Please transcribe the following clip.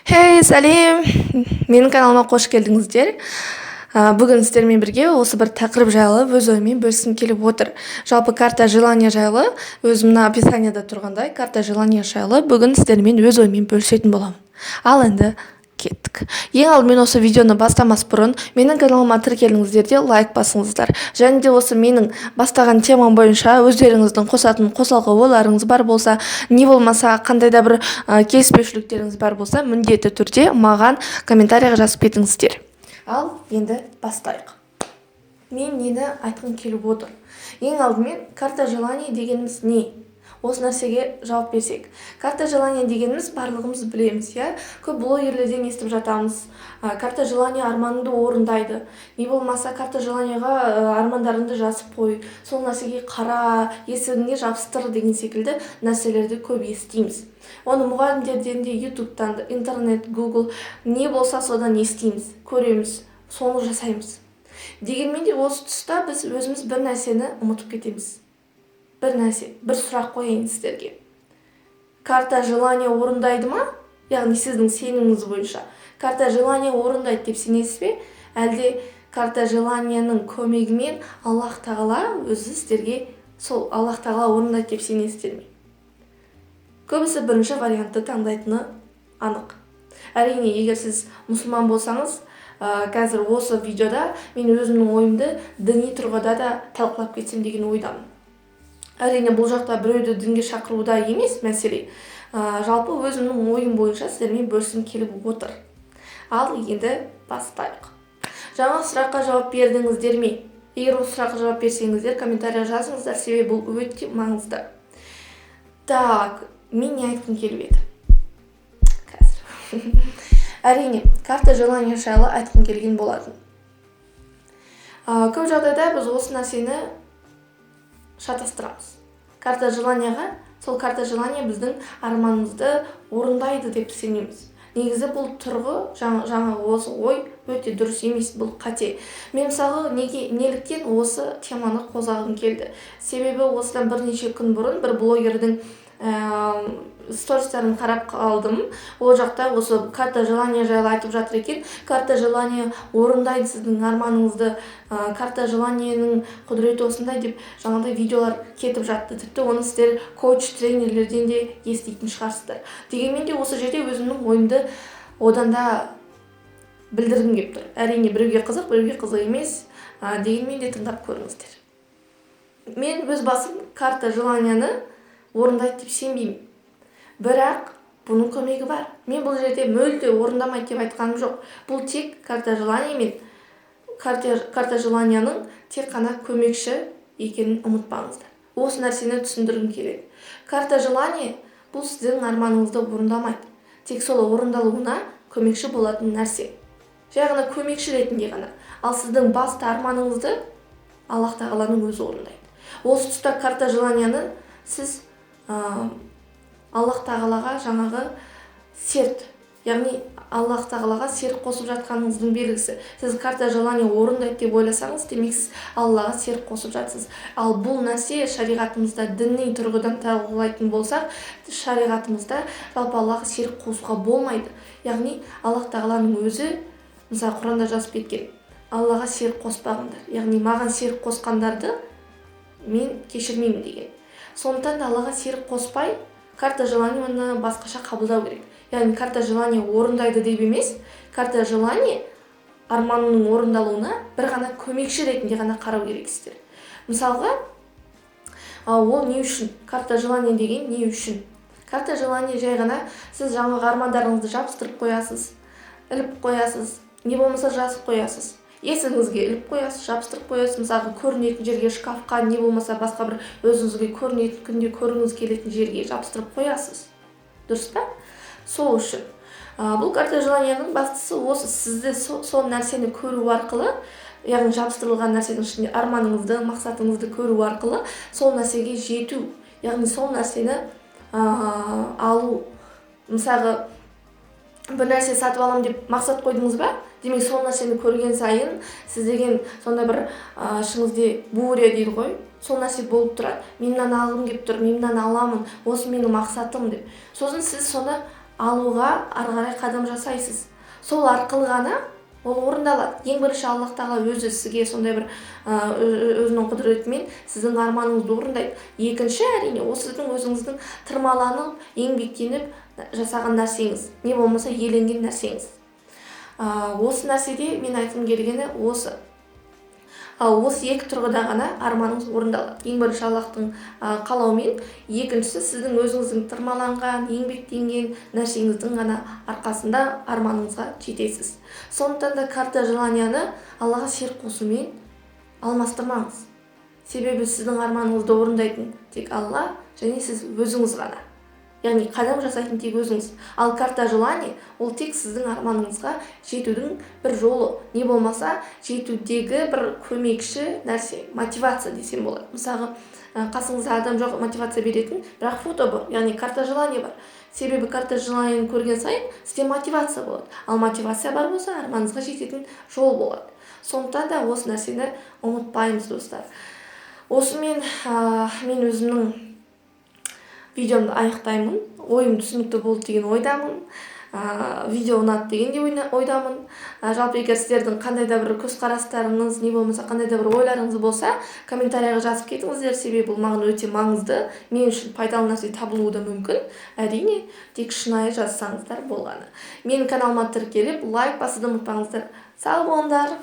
Сәлем! Менің каналыма қош келдіңіздер. Бүгін сіздермен бірге осы бір тақырып жайлы өз ойыммен бөліскім келіп отыр. Жалпы карта желания жайлы, өзімнің описанияда тұрғандай, карта желания жайлы бүгін сіздермен өз ойыммен бөлісетін боламын. Ал енді кеттік. Ең алдымен осы видеоны бастамас бұрын менің каналыма тіркеліңіздер де лайк басыңыздар. Және де осы менің бастаған темам бойынша өздеріңіздің қосатын қосалқы ойларыңыз бар болса, не болмаса қандай да бір келіспеушіліктеріңіз бар болса, міндетті түрде маған комментарийға жазып кетіңіздер. Ал енді бастайық. Мен нені айтқым келіп отыр? Ең алдымен карта желания дегеніміз не? Осы нәрсеге жауап берсек. Карта желания дегеніміз барлығымыз білеміз, иә? Көп блогерлерден естіп жатамыз. Карта желания арманыңды орындайды. Не болмаса карта желанияға армандарыңды жазып қой. Сол нәрсеге қара, есігіңе жабыстыр деген секілді нәрселерді көп естиміз. Оны мұғалімдерден де, ютубтан да, интернет, гугл, не болса содан естиміз, көреміз, соны жасаймыз. Дегенмен де осы тұста біз өзіміз бір нәрсені ұмытып кетеміз. Бір сұрақ қояйын сіздерге. Карта желания орындайды ма? Яғни сіздің сеніміңіз бойынша. Карта желания орындайды деп сенесіз бе? Әлде карта желанияның көмегімен Аллах тағала өзі сіздерге сол Аллах тағала орындайды деп сенесіздер ме? Көбісі бірінші вариантты таңдайтыны анық. Әрине, егер сіз мұсылман болсаңыз, қазір осы видеода мен өзімнің ойымды діни тұрғыда да талқылап кетсем деген ойдамын. Әрине, бұл жақта біреуді дінге шақыруда емес мәселе. Жалпы өзімнің ойым бойынша сіздермен бөліскім келіп отыр. Ал енді бастайық. Жаңа сұраққа жауап бердіңіздер ме? Егер осы сұраққа жауап берсеңіздер, комментария жазыңыздар, себебі бұл өте маңызды. Так, мен не айтқым келіп еді? Қазір. Әрине, карта желания жайлы айтқым келген болатын. Көп жағдайда біз осы нәрсені шатастырамыз. Карта желанияға, сол карта желания біздің арманымызды орындайды деп сенеміз. Негізі бұл тұрғы, жаңа осы ой өте дұрыс емес, бұл қате. Мен мысалы неліктен осы теманы қозғағым келді. Себебі осыдан бірнеше күн бұрын бір блогердің стористарын қарап қалдым. Ол жақта осы карта желания жайлы айтып жатыр екен. Карта желания орындайды сіздің арманыңызды, карта желанияның құдіреті осындай деп жаңағыдай видеолар кетіп жатты. Тіпті оны сіздер коуч-тренерлерден де еститін шығарсыздар. Дегенмен де осы жерде өзімнің ойымды одан да білдіргім келіп тұр. Әрине, біреуге қызық, біреуге қызық емес, дегенмен де тыңдап көріңіздер. Мен өз басым карта желанияны орындайды деп сенбеймін. Бірақ бұның көмегі бар. Мен бұл жерде мүлде орындамайды деп айтқаным жоқ. Бұл тек карта желания мен карта желанияның тек қана көмекші екенін ұмытпаңыздар. Осы нәрсені түсіндіргім келеді. Карта желания бұл сіздің арманыңызды орындамайды. Тек сол орындалуына көмекші болатын нәрсе. Жай ғана көмекші ретінде ғана. Ал сіздің басты арманыңызды Аллах тағаланың өзі орындайды. Осы тұста карта желанияны сіз Аллах тағалаға жаңағы серт, яғни Аллах тағалаға серт қосып жатқаныңыздың белгісі. Сіз карта желания орындайды деп ойласаңыз, демек сіз Аллаға серт қосып жатсыз. Ал бұл нәрсе шариғатымызда діни тұрғыдан талқылайтын болсақ, шариғатымызда жалпы Аллаға серт қосуға болмайды. Яғни Аллах тағаланың өзі, мысалы Құранда жазып кеткен, Аллаға серт қоспағандар. Яғни маған серт қосқандарды мен кешірмеймін деген. Сондықтан да Аллаға серік қоспай, карта желанияны басқаша қабылдау керек. Яғни карта желания орындайды деп емес, карта желания арманының орындалуына бір ғана көмекші ретінде ғана қарау керексіздер. Мысалға, ол не үшін? Карта желания деген не үшін? Карта желания жай ғана сіз жаңағы армандарыңызды жабыстырып қоясыз, іліп қоясыз, не болмаса жазып қоясыз. Есігіңізге іліп қоясыз, жабыстырып қоясыз, мысалы көрінетін жерге, шкафқа, не болмаса басқа бір өзіңізге көрінетін, күнде көргіңіз келетін жерге жабыстырып қоясыз. Дұрыс па? Сол үшін. Бұл карта желанияның бастысы осы, сізді сол нәрсені көру арқылы, яғни жабыстырылған нәрсенің ішінде арманыңызды, мақсатыңызды көру арқылы сол нәрсеге жету, яғни сол нәрсені алу. Мысалы, бір нәрсе сатып алам деп мақсат қойдыңыз ба? Демек сол нәрсені көрген сайын сіз деген сондай бір ішіңізде буря дейді ғой. Сол нәрсе болып тұрады. Мен мынаны алғым келіп тұр, мен мынаны аламын, осы менің мақсатым деп. Сосын сіз соны алуға ары қарай қадам жасайсыз. Сол арқылы ғана ол орындалады. Ең бірінші Аллах тағала өзі сізге сондай бір өзінің құдіретімен сіздің арманыңызды орындайды. Екінші, әрине, осы сіздің өзіңіздің тырмаланып, еңбектеніп жасаған нәрсеңіз, не болмаса еленген нәрсеңіз. Осы нәрседе мен айтқым келгені осы. Осы екі тұрғыда ғана арманыңыз орындалады. Ең бірінші Аллахтың қалауымен, екіншісі сіздің өзіңіздің тырмаланған, еңбектенген нәрсеңіздің ғана арқасында арманыңызға жетесіз. Сондықтан да карта желанияны Аллаға шерік қосумен алмастырмаңыз. Себебі сіздің арманыңызды орындайтын тек Алла және сіз өзіңіз ғана. Яғни қадам жасайтын тек өзіңіз. Ал карта желания ол тек сіздің арманыңызға жетудің бір жолы. Не болмаса жетудегі бір көмекші нәрсе, мотивация десем болады. Мысалы, қасыңызда адам жоқ мотивация беретін, бірақ фото бар, яғни карта желания бар. Себебі карта желанияны көрген сайын сізде мотивация болады. Ал мотивация бар болса, арманыңызға жететін жол болады. Сондықтан да осы нәрсені ұмытпаймыз, достар. Осымен мен өзімнің видеомды аяқтаймын. Ойым түсінікті болды деген ойдамын. Видео ұнады деген де ойдамын. Жалпы егер сіздердің қандай да бір көзқарастарыңыз, не болмаса қандай да бір ойларыңыз болса, комментарийға жазып кетіңіздер. Себебі бұл маған өте маңызды. Мен үшін пайдалы нәрсе табылуы да мүмкін. Әрине, тек шынайы жазсаңыздар болғаны. Менің каналыма тіркеліп, лайк басуды ұмытпаңыздар. Сау болыңдар.